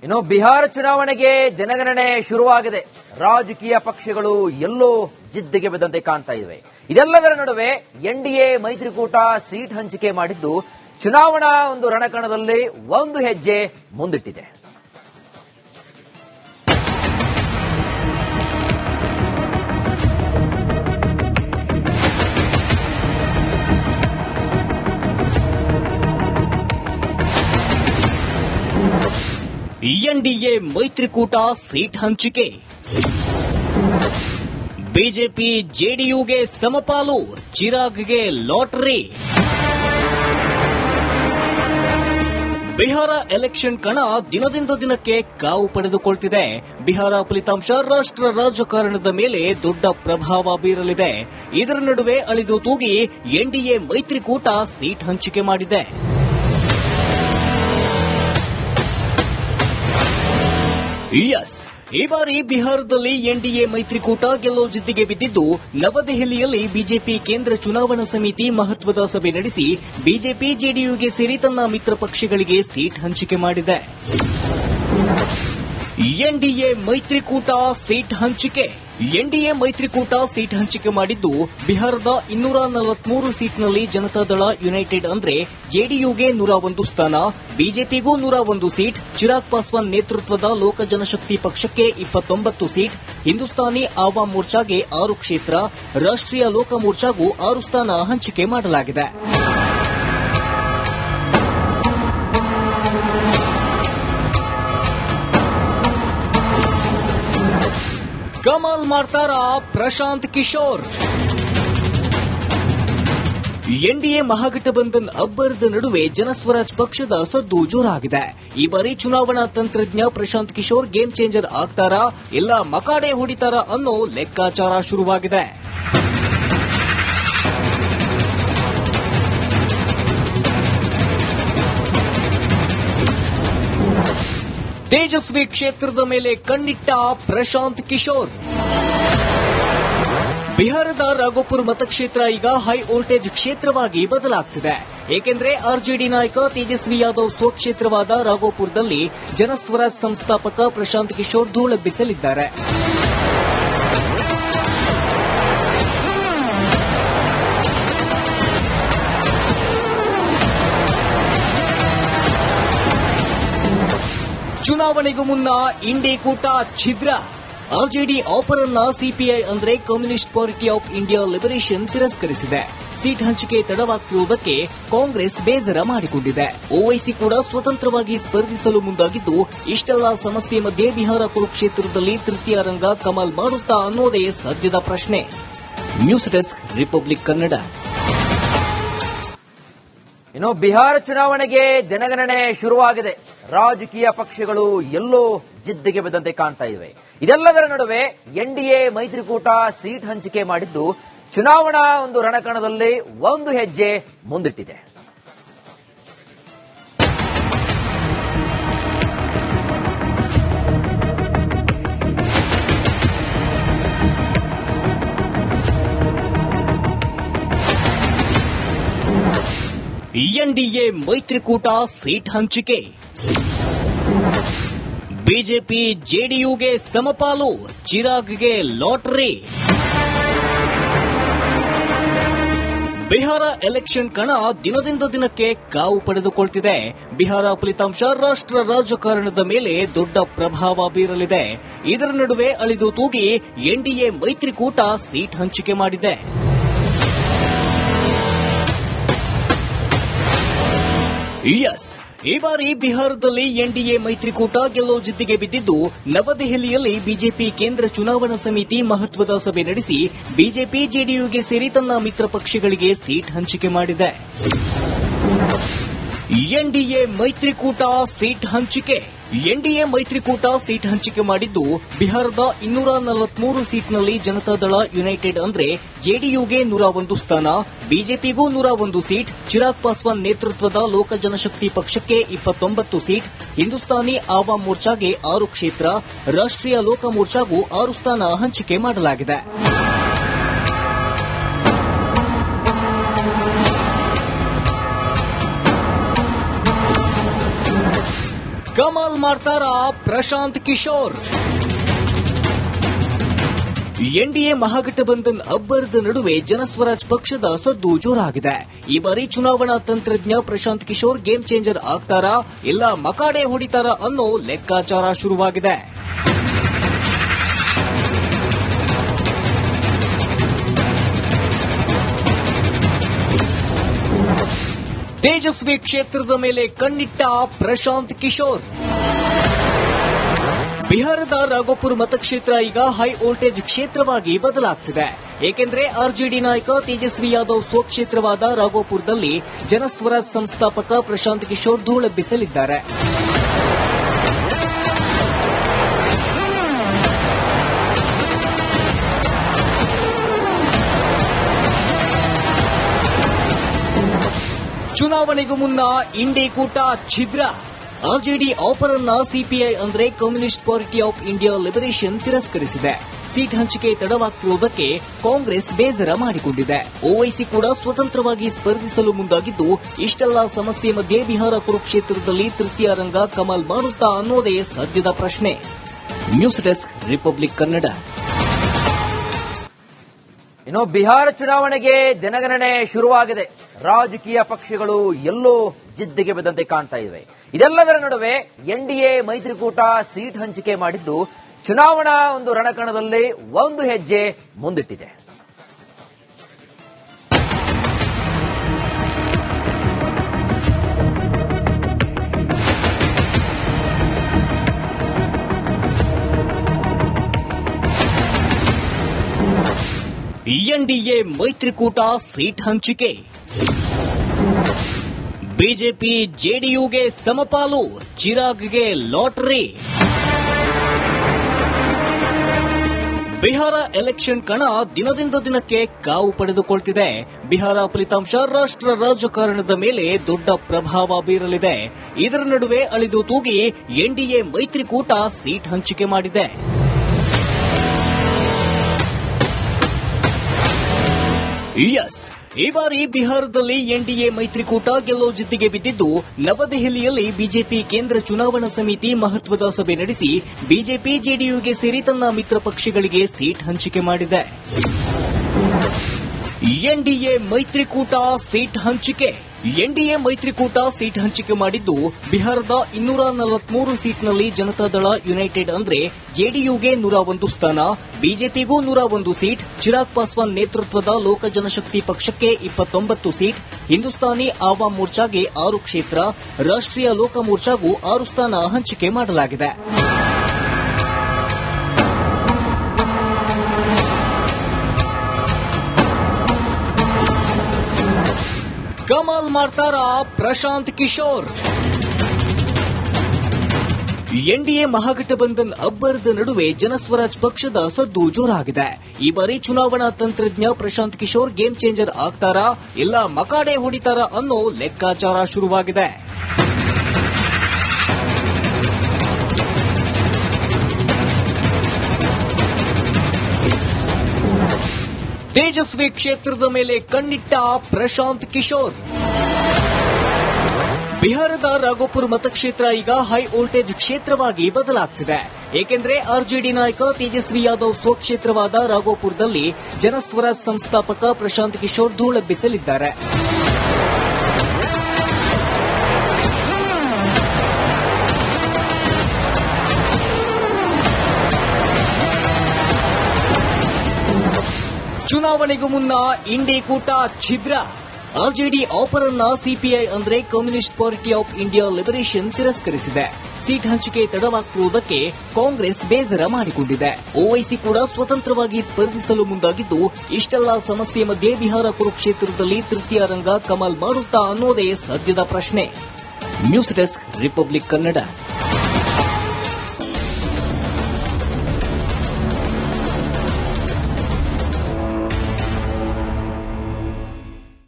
ಇನ್ನು ಬಿಹಾರ ಚುನಾವಣೆಗೆ ದಿನಗಣನೆ ಶುರುವಾಗಿದೆ. ರಾಜಕೀಯ ಪಕ್ಷಗಳು ಎಲ್ಲೋ ಜಿದ್ದಿಗೆ ಬಿದ್ದಂತೆ ಕಾಣ್ತಾ ಇವೆ. ಇದೆಲ್ಲದರ ನಡುವೆ ಎನ್ಡಿಎ ಮೈತ್ರಿಕೂಟ ಸೀಟ್ ಹಂಚಿಕೆ ಮಾಡಿದ್ದು ಚುನಾವಣಾ ಒಂದು ರಣಕಣದಲ್ಲಿ ಒಂದು ಹೆಜ್ಜೆ ಮುಂದಿಟ್ಟಿದೆ. ಎನ್ಡಿಎ ಮೈತ್ರಿಕೂಟ ಸೀಟ್ ಹಂಚಿಕೆ, ಬಿಜೆಪಿ ಜೆಡಿಯುಗೆ ಸಮಪಾಲು, ಚಿರಾಗ್ಗೆ ಲಾಟರಿ. ಬಿಹಾರ ಎಲೆಕ್ಷನ್ ಕಣ ದಿನದಿಂದ ದಿನಕ್ಕೆ ಕಾವು ಪಡೆದುಕೊಳ್ತಿದೆ. ಬಿಹಾರ ಫಲಿತಾಂಶ ರಾಷ್ಟ್ರ ರಾಜಕಾರಣದ ಮೇಲೆ ದೊಡ್ಡ ಪ್ರಭಾವ ಬೀರಲಿದೆ. ಇದರ ನಡುವೆ ಅಳಿದು ತೂಗಿ ಎನ್ಡಿಎ ಮೈತ್ರಿಕೂಟ ಸೀಟ್ ಹಂಚಿಕೆ ಮಾಡಿದೆ. ಎಸ್, ಈ ಬಾರಿ ಬಿಹಾರದಲ್ಲಿ ಎನ್ಡಿಎ ಮೈತ್ರಿಕೂಟ ಗೆಲ್ಲೋ ಜಿದ್ದಿಗೆ ಬಿದ್ದಿದ್ದು, ನವದೆಹಲಿಯಲ್ಲಿ ಬಿಜೆಪಿ ಕೇಂದ್ರ ಚುನಾವಣಾ ಸಮಿತಿ ಮಹತ್ವದ ಸಭೆ ನಡೆಸಿ ಬಿಜೆಪಿ ಜೆಡಿಯುಗೆ ಸೇರಿ ತನ್ನ ಮಿತ್ರ ಪಕ್ಷಗಳಿಗೆ ಸೀಟ್ ಹಂಚಿಕೆ ಮಾಡಿದೆ. ಎನ್ಡಿಎ ಮೈತ್ರಿಕೂಟ ಸೀಟ್ ಹಂಚಿಕೆ. ಎನ್ಡಿಎ ಮೈತ್ರಿಕೂಟ ಸೀಟ್ ಹಂಚಿಕೆ ಮಾಡಿದ್ದು, ಬಿಹಾರದ 243 ಸೀಟ್ನಲ್ಲಿ ಜನತಾದಳ ಯುನೈಟೆಡ್ ಅಂದ್ರೆ ಜೆಡಿಯುಗೆ 101 ಸ್ಥಾನ, ಬಿಜೆಪಿಗೂ 101 ಸೀಟ್, ಚಿರಾಗ್ ಪಾಸ್ವಾನ್ ನೇತೃತ್ವದ ಲೋಕ ಜನಶಕ್ತಿ ಪಕ್ಷಕ್ಕೆ 29 ಸೀಟ್, ಹಿಂದೂಸ್ತಾನಿ ಆವಾಮ್ ಮೋರ್ಚಾಗೆ 6 ಕ್ಷೇತ್ರ, ರಾಷ್ಟ್ರೀಯ ಲೋಕ ಮೋರ್ಚಾಗೂ 6 ಸ್ಥಾನ ಹಂಚಿಕೆ ಮಾಡಲಾಗಿದೆ. ಕಮಾಲ್ ಮಾಡ್ತಾರ ಪ್ರಶಾಂತ್ ಕಿಶೋರ್. ಎನ್ಡಿಎ ಮಹಾಗಠಬಂಧನ್ ಅಬ್ಬರದ ನಡುವೆ ಜನಸ್ವರಾಜ್ ಪಕ್ಷದ ಸದ್ದು ಜೋರಾಗಿದೆ. ಈ ಬಾರಿ ಚುನಾವಣಾ ತಂತ್ರಜ್ಞ ಪ್ರಶಾಂತ್ ಕಿಶೋರ್ ಗೇಮ್ ಚೇಂಜರ್ ಆಗ್ತಾರಾ, ಇಲ್ಲ ಮಕಾಡೆ ಹೊಡಿತಾರಾ ಅನ್ನೋ ಲೆಕ್ಕಾಚಾರ ಶುರುವಾಗಿದೆ. ತೇಜಸ್ವಿ ಕ್ಷೇತ್ರದ ಮೇಲೆ ಕಣ್ಣಿಟ್ಟ ಪ್ರಶಾಂತ್ ಕಿಶೋರ್. ಬಿಹಾರದ ರಾಘೋಪುರ್ ಮತಕ್ಷೇತ್ರ ಈಗ ಹೈ ವೋಲ್ಟೇಜ್ ಕ್ಷೇತ್ರವಾಗಿ ಬದಲಾಗ್ತಿದೆ. ಏಕೆಂದರೆ ಆರ್ಜೆಡಿ ನಾಯಕ ತೇಜಸ್ವಿ ಯಾದವ್ ಸ್ವಕ್ಷೇತ್ರವಾದ ರಾಘೋಪುರದಲ್ಲಿ ಜನಸ್ವರಾಜ್ ಸಂಸ್ಥಾಪಕ ಪ್ರಶಾಂತ್ ಕಿಶೋರ್ ಧೂಳೆಬ್ಬಿಸಲಿದ್ದಾರೆ. ಚುನಾವಣೆಗೂ ಮುನ್ನ ಇಂಡಿ ಕೂಟ ಛಿದ್ರ. ಆರ್ಜೆಡಿ ಆಫರ್ ಅನ್ನ ಸಿಪಿಐ ಅಂದ್ರೆ communist party of India liberation ತಿರಸ್ಕರಿಸಿದೆ. ಸೀಟ್ ಹಂಚಿಕೆ ತಡವಾಗ್ತಿರುವುದಕ್ಕೆ ಕಾಂಗ್ರೆಸ್ ಬೇಸರ ಮಾಡಿಕೊಂಡಿದೆ. ಓವೈಸಿ ಕೂಡ ಸ್ವತಂತ್ರವಾಗಿ ಸ್ಪರ್ಧಿಸಲು ಮುಂದಾಗಿದ್ದು, ಇಷ್ಟೆಲ್ಲ ಸಮಸ್ಯೆ ಮಧ್ಯೆ ಬಿಹಾರ ಕುರುಕ್ಷೇತ್ರದಲ್ಲಿ ತೃತೀಯ ರಂಗ ಕಮಲ್ ಮಾಡುತ್ತಾ ಅನ್ನೋದೇ ಸದ್ಯದ ಪ್ರಶ್ನೆ. News desk, republic Kannada. ಇನ್ನು ಬಿಹಾರ ಚುನಾವಣೆಗೆ ದಿನಗಣನೆ ಶುರುವಾಗಿದೆ. ರಾಜಕೀಯ ಪಕ್ಷಗಳು ಎಲ್ಲೋ ಜಿದ್ದಿಗೆ ಬಿದ್ದಂತೆ ಕಾಣ್ತಾ ಇವೆ. ಇದೆಲ್ಲದರ ನಡುವೆ ಎನ್ಡಿಎ ಮೈತ್ರಿಕೂಟ ಸೀಟ್ ಹಂಚಿಕೆ ಮಾಡಿದ್ದು ಚುನಾವಣಾ ಒಂದು ರಣಕಣದಲ್ಲಿ ಒಂದು ಹೆಜ್ಜೆ ಮುಂದಿಟ್ಟಿದೆ. ಎನ್ಡಿಎ ಮೈತ್ರಿಕೂಟ ಸೀಟ್ ಹಂಚಿಕೆ, ಬಿಜೆಪಿ ಜೆಡಿಯುಗೆ ಸಮಪಾಲು, ಚಿರಾಗ್ಗೆ ಲಾಟರಿ. ಬಿಹಾರ ಎಲೆಕ್ಷನ್ ಕಣ ದಿನದಿಂದ ದಿನಕ್ಕೆ ಕಾವು ಪಡೆದುಕೊಳ್ತಿದೆ. ಬಿಹಾರ ಫಲಿತಾಂಶ ರಾಷ್ಟ್ರ ರಾಜಕಾರಣದ ಮೇಲೆ ದೊಡ್ಡ ಪ್ರಭಾವ ಬೀರಲಿದೆ. ಇದರ ನಡುವೆ ಅಳಿದು ತೂಗಿ ಎನ್ಡಿಎ ಮೈತ್ರಿಕೂಟ ಸೀಟ್ ಹಂಚಿಕೆ ಮಾಡಿದೆ. ಎಸ್, ಈ ಬಾರಿ ಬಿಹಾರದಲ್ಲಿ ಎನ್ಡಿಎ ಮೈತ್ರಿಕೂಟ ಗೆಲ್ಲೋ ಜಿದ್ದಿಗೆ ಬಿದ್ದಿದ್ದು, ನವದೆಹಲಿಯಲ್ಲಿ ಬಿಜೆಪಿ ಕೇಂದ್ರ ಚುನಾವಣಾ ಸಮಿತಿ ಮಹತ್ವದ ಸಭೆ ನಡೆಸಿ ಬಿಜೆಪಿ ಜೆಡಿಯುಗೆ ಸೇರಿ ತನ್ನ ಮಿತ್ರ ಪಕ್ಷಗಳಿಗೆ ಸೀಟ್ ಹಂಚಿಕೆ ಮಾಡಿದೆ. ಎನ್ಡಿಎ ಮೈತ್ರಿಕೂಟ ಸೀಟ್ ಹಂಚಿಕೆ. ಎನ್ಡಿಎ ಮೈತ್ರಿಕೂಟ ಸೀಟ್ ಹಂಚಿಕೆ ಮಾಡಿದ್ದು, ಬಿಹಾರದ 243 ಸೀಟ್ನಲ್ಲಿ ಜನತಾದಳ ಯುನೈಟೆಡ್ ಅಂದ್ರೆ ಜೆಡಿಯುಗೆ 101 ಸ್ಥಾನ, ಬಿಜೆಪಿಗೂ 101 ಸೀಟ್, ಚಿರಾಗ್ ಪಾಸ್ವಾನ್ ನೇತೃತ್ವದ ಲೋಕ ಜನಶಕ್ತಿ ಪಕ್ಷಕ್ಕೆ 29 ಸೀಟ್, ಹಿಂದೂಸ್ತಾನಿ ಆವಾಮ್ ಮೋರ್ಚಾಗೆ 6 ಕ್ಷೇತ್ರ, ರಾಷ್ಟ್ರೀಯ ಲೋಕ ಮೋರ್ಚಾಗೂ 6 ಸ್ಥಾನ ಹಂಚಿಕೆ ಮಾಡಲಾಗಿದೆ. ಕಮಾಲ್ ಮಾಡ್ತಾರಾ ಪ್ರಶಾಂತ್ ಕಿಶೋರ್? ಎನ್ಡಿಎ ಮಹಾಗಠಬಂಧನ್ ಅಬ್ಬರದ ನಡುವೆ ಜನಸ್ವರಾಜ್ ಪಕ್ಷದ ಸದ್ದು ಜೋರಾಗಿದೆ. ಈ ಬಾರಿ ಚುನಾವಣಾ ತಂತ್ರಜ್ಞ ಪ್ರಶಾಂತ್ ಕಿಶೋರ್ ಗೇಮ್ ಚೇಂಜರ್ ಆಗ್ತಾರಾ ಇಲ್ಲ ಮಕಾಡೆ ಹೊಡಿತಾರಾ ಅನ್ನೋ ಲೆಕ್ಕಾಚಾರ ಶುರುವಾಗಿದೆ. ತೇಜಸ್ವಿ ಕ್ಷೇತ್ರದ ಮೇಲೆ ಕಣ್ಣಿಟ್ಟ ಪ್ರಶಾಂತ್ ಕಿಶೋರ್. ಬಿಹಾರದ ರಾಘೋಪುರ ಮತಕ್ಷೇತ್ರ ಈಗ ಹೈ ವೋಲ್ಟೇಜ್ ಕ್ಷೇತ್ರವಾಗಿ ಬದಲಾಗ್ತಿದೆ. ಏಕೆಂದರೆ ಆರ್ಜೆಡಿ ನಾಯಕ ತೇಜಸ್ವಿ ಯಾದವ್ ಸ್ವಕ್ಷೇತ್ರವಾದ ರಾಘೋಪುರದಲ್ಲಿ ಜನಸ್ವರಾಜ್ ಸಂಸ್ಥಾಪಕ ಪ್ರಶಾಂತ್ ಕಿಶೋರ್ ಧೂಳೆಬ್ಬಿಸಲಿದ್ದಾರೆ. ಚುನಾವಣೆಗೂ ಮುನ್ನ ಇಂಡಿ ಕೂಟ ಛಿದ್ರ. ಆರ್ಜೆಡಿ ಆಫರ್ ಅನ್ನ ಸಿಪಿಐ ಅಂದ್ರೆ communist party of India liberation ತಿರಸ್ಕರಿಸಿದೆ. ಸೀಟ್ ಹಂಚಿಕೆ ತಡವಾಗ್ತಿರುವುದಕ್ಕೆ ಕಾಂಗ್ರೆಸ್ ಬೇಸರ ಮಾಡಿಕೊಂಡಿದೆ. ಓವೈಸಿ ಕೂಡ ಸ್ವತಂತ್ರವಾಗಿ ಸ್ಪರ್ಧಿಸಲು ಮುಂದಾಗಿದ್ದು, ಇಷ್ಟೆಲ್ಲ ಸಮಸ್ಯೆ ಮಧ್ಯೆ ಬಿಹಾರ ಕುರುಕ್ಷೇತ್ರದಲ್ಲಿ ತೃತೀಯ ರಂಗ ಕಮಲ್ ಮಾಡುತ್ತಾ ಅನ್ನೋದೇ ಸದ್ಯದ ಪ್ರಶ್ನೆ. News desk, republic Kannada. ಇನ್ನು ಬಿಹಾರ ಚುನಾವಣೆಗೆ ದಿನಗಣನೆ ಶುರುವಾಗಿದೆ. ರಾಜಕೀಯ ಪಕ್ಷಗಳು ಎಲ್ಲೋ ಜಿದ್ದಿಗೆ ಬಿದ್ದಂತೆ ಕಾಣ್ತಾ ಇವೆ. ಇದೆಲ್ಲದರ ನಡುವೆ ಎನ್ಡಿಎ ಮೈತ್ರಿಕೂಟ ಸೀಟ್ ಹಂಚಿಕೆ ಮಾಡಿದ್ದು ಚುನಾವಣಾ ಒಂದು ರಣಕಣದಲ್ಲಿ ಒಂದು ಹೆಜ್ಜೆ ಮುಂದಿಟ್ಟಿದೆ. ಎನ್ಡಿಎ ಮೈತ್ರಿಕೂಟ ಸೀಟ್ ಹಂಚಿಕೆ. ಬಿಜೆಪಿ ಜೆಡಿಯುಗೆ ಸಮಪಾಲು, ಚಿರಾಗ್ಗೆ ಲಾಟರಿ. ಬಿಹಾರ ಎಲೆಕ್ಷನ್ ಕಣ ದಿನದಿಂದ ದಿನಕ್ಕೆ ಕಾವು ಪಡೆದುಕೊಳ್ತಿದೆ. ಬಿಹಾರ ಫಲಿತಾಂಶ ರಾಷ್ಟ್ರ ರಾಜಕಾರಣದ ಮೇಲೆ ದೊಡ್ಡ ಪ್ರಭಾವ ಬೀರಲಿದೆ. ಇದರ ನಡುವೆ ಅಳಿದು ತೂಗಿ ಎನ್ಡಿಎ ಮೈತ್ರಿಕೂಟ ಸೀಟ್ ಹಂಚಿಕೆ ಮಾಡಿದೆ. ಎಸ್, ಈ ಬಾರಿ ಬಿಹಾರದಲ್ಲಿ ಎನ್ಡಿಎ ಮೈತ್ರಿಕೂಟ ಗೆಲ್ಲೋ ಜಿದ್ದಿಗೆ ಬಿದ್ದಿದ್ದು, ನವದೆಹಲಿಯಲ್ಲಿ ಬಿಜೆಪಿ ಕೇಂದ್ರ ಚುನಾವಣಾ ಸಮಿತಿ ಮಹತ್ವದ ಸಭೆ ನಡೆಸಿ ಬಿಜೆಪಿ ಜೆಡಿಯುಗೆ ಸೇರಿ ತನ್ನ ಮಿತ್ರ ಪಕ್ಷಗಳಿಗೆ ಸೀಟ್ ಹಂಚಿಕೆ ಮಾಡಿದೆ. ಎನ್ಡಿಎ ಮೈತ್ರಿಕೂಟ ಸೀಟ್ ಹಂಚಿಕೆ. ಎನ್ಡಿಎ ಮೈತ್ರಿಕೂಟ ಸೀಟ್ ಹಂಚಿಕೆ ಮಾಡಿದ್ದು, ಬಿಹಾರದ 243 ಸೀಟ್ನಲ್ಲಿ ಜನತಾದಳ ಯುನೈಟೆಡ್ ಅಂದ್ರೆ ಜೆಡಿಯುಗೆ 101 ಸ್ಥಾನ, ಬಿಜೆಪಿಗೂ 101 ಸೀಟ್, ಚಿರಾಗ್ ಪಾಸ್ವಾನ್ ನೇತೃತ್ವದ ಲೋಕ ಜನಶಕ್ತಿ ಪಕ್ಷಕ್ಕೆ 29 ಸೀಟ್, ಹಿಂದೂಸ್ತಾನಿ ಆವಾಮ್ ಮೋರ್ಚಾಗೆ 6 ಕ್ಷೇತ್ರ, ರಾಷ್ಟ್ರೀಯ ಲೋಕ ಮೋರ್ಚಾಗೂ 6 ಸ್ಥಾನ ಹಂಚಿಕೆ ಮಾಡಲಾಗಿದೆ. ಕಮಾಲ್ ಮಾಡ್ತಾರಾ ಪ್ರಶಾಂತ್ ಕಿಶೋರ್? ಎನ್ಡಿಎ ಮಹಾಗಠಬಂಧನ್ ಅಬ್ಬರದ ನಡುವೆ ಜನಸ್ವರಾಜ್ ಪಕ್ಷದ ಸದ್ದು ಜೋರಾಗಿದೆ. ಈ ಬಾರಿ ಚುನಾವಣಾ ತಂತ್ರಜ್ಞ ಪ್ರಶಾಂತ್ ಕಿಶೋರ್ ಗೇಮ್ ಚೇಂಜರ್ ಆಗ್ತಾರಾ ಇಲ್ಲ ಮಕಾಡೆ ಹೊಡಿತಾರಾ ಅನ್ನೋ ಲೆಕ್ಕಾಚಾರ ಶುರುವಾಗಿದೆ. ತೇಜಸ್ವಿ ಕ್ಷೇತ್ರದ ಮೇಲೆ ಕಣ್ಣಿಟ್ಟ ಪ್ರಶಾಂತ್ ಕಿಶೋರ್. ಬಿಹಾರದ ರಾಘೋಪುರ ಮತಕ್ಷೇತ್ರ ಈಗ ಹೈ ವೋಲ್ಟೇಜ್ ಕ್ಷೇತ್ರವಾಗಿ ಬದಲಾಗ್ತಿದೆ. ಏಕೆಂದರೆ ಆರ್ಜೆಡಿ ನಾಯಕ ತೇಜಸ್ವಿ ಯಾದವ್ ಸ್ವಕ್ಷೇತ್ರವಾದ ರಾಘೋಪುರದಲ್ಲಿ ಜನಸ್ವರಾಜ್ ಸಂಸ್ಥಾಪಕ ಪ್ರಶಾಂತ್ ಕಿಶೋರ್ ಧೂಳೆಬ್ಬಿಸಲಿದ್ದಾರೆ. ಚುನಾವಣೆಗೂ ಮುನ್ನ ಇಂಡಿ ಕೂಟ ಛಿದ್ರ. ಆರ್ಜೆಡಿ ಆಫರ್ ಅನ್ನ ಸಿಪಿಐ ಅಂದ್ರೆ communist party of India liberation ತಿರಸ್ಕರಿಸಿದೆ. ಸೀಟ್ ಹಂಚಿಕೆ ತಡವಾಗ್ತಿರುವುದಕ್ಕೆ ಕಾಂಗ್ರೆಸ್ ಬೇಸರ ಮಾಡಿಕೊಂಡಿದೆ. ಓವೈಸಿ ಕೂಡ ಸ್ವತಂತ್ರವಾಗಿ ಸ್ಪರ್ಧಿಸಲು ಮುಂದಾಗಿದ್ದು, ಇಷ್ಟೆಲ್ಲ ಸಮಸ್ಯೆ ಮಧ್ಯೆ ಬಿಹಾರ ಕುರುಕ್ಷೇತ್ರದಲ್ಲಿ ತೃತೀಯ ರಂಗ ಕಮಲ್ ಮಾಡುತ್ತಾ ಅನ್ನೋದೇ ಸದ್ಯದ ಪ್ರಶ್ನೆ. News desk, republic Kannada.